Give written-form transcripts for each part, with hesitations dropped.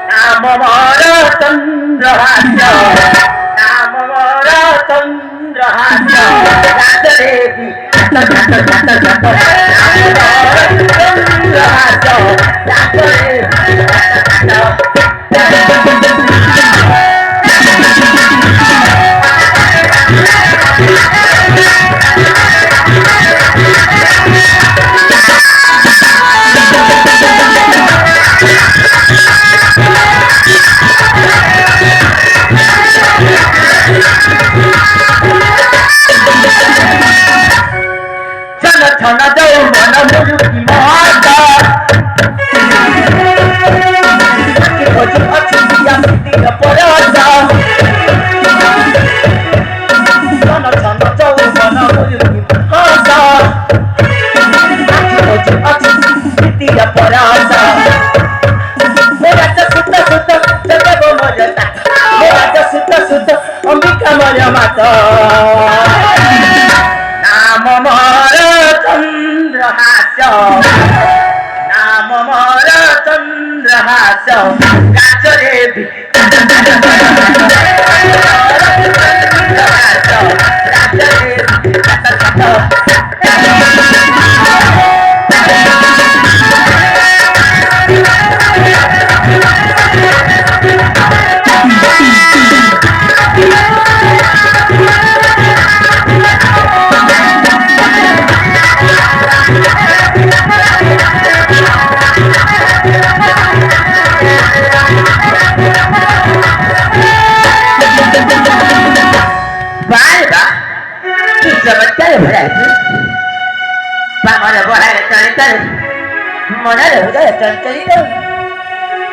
नाम मोर चंद्रहास्य नाम मोर चंद्रहास्य राजदेवी छन जाऊ मन मुरुकी माता खोजी अच्छी दिया सिद्धि पराजा छन जाऊ मन मुरुकी माता खोजी अच्छी सिद्धि पराजा मेरा तो सुत जगह मरता मेरा तो सुत अंबिका मर माता नाम मोर चंद्रहास्य नाम मोर चंद्रहास्य राजदेवी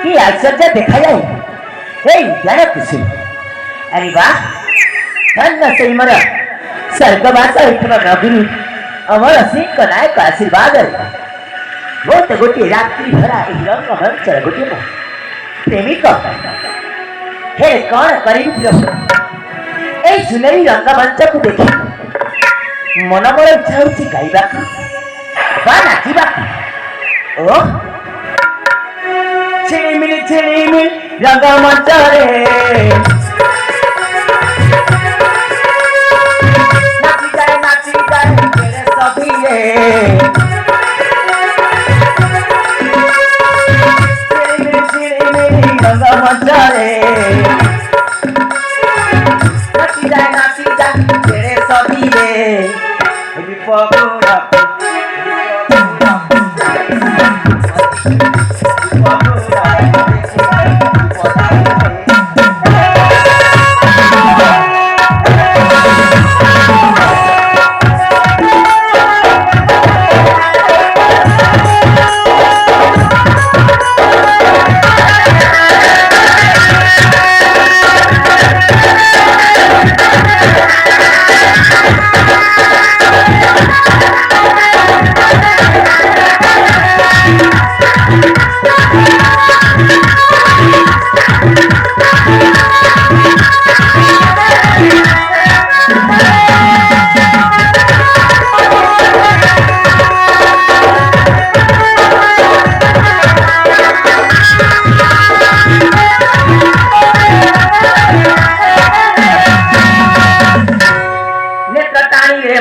कि आश्चर्य देखा जाए ज्ञान खुशी अरे वाह धन्य से मोर स्वर्गवास होता नवीन अमर सिंह नायक आशीर्वाद बहुत गोटे रात्रि भरा रंगमंचर गोटे प्रेमिक हे कौन करी सुनेरी रंगमंच को देखी मन मोर इच्छा हो गाइबा नाचवा ओ छिड़िमिल रंगमंच रे नाची जाए तेरे सभी रे छिड़िमिल रंगमंच रे नाची जाए तेरे सभी रे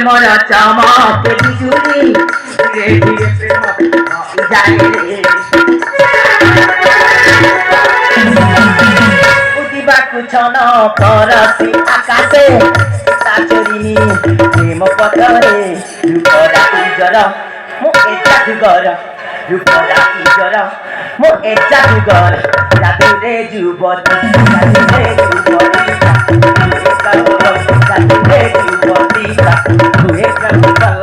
मन चमक बिजुली धीरे धीरे प्रेम जाए रे उदिबा कुछन परसी आकाशे साचरिनी प्रेम पथरे रूपरा उजर मो एजा दुगर रूपरा उजर मो एजा दुगर राधुरे जुबती राधुरे जुबती राधुरे जुबती तुहे कंकल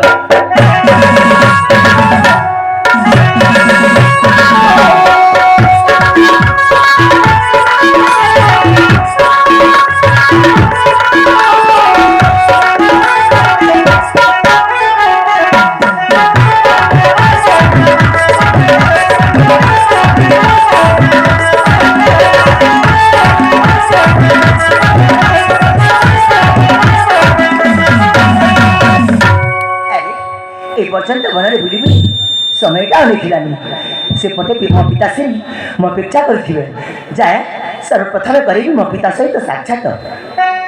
समयटा अनेथिलानी सेपटे मो पिताश्री मो अपेक्षा करिथिबे जाए सर्वप्रथमे करिबी मो पिता सहित साक्षात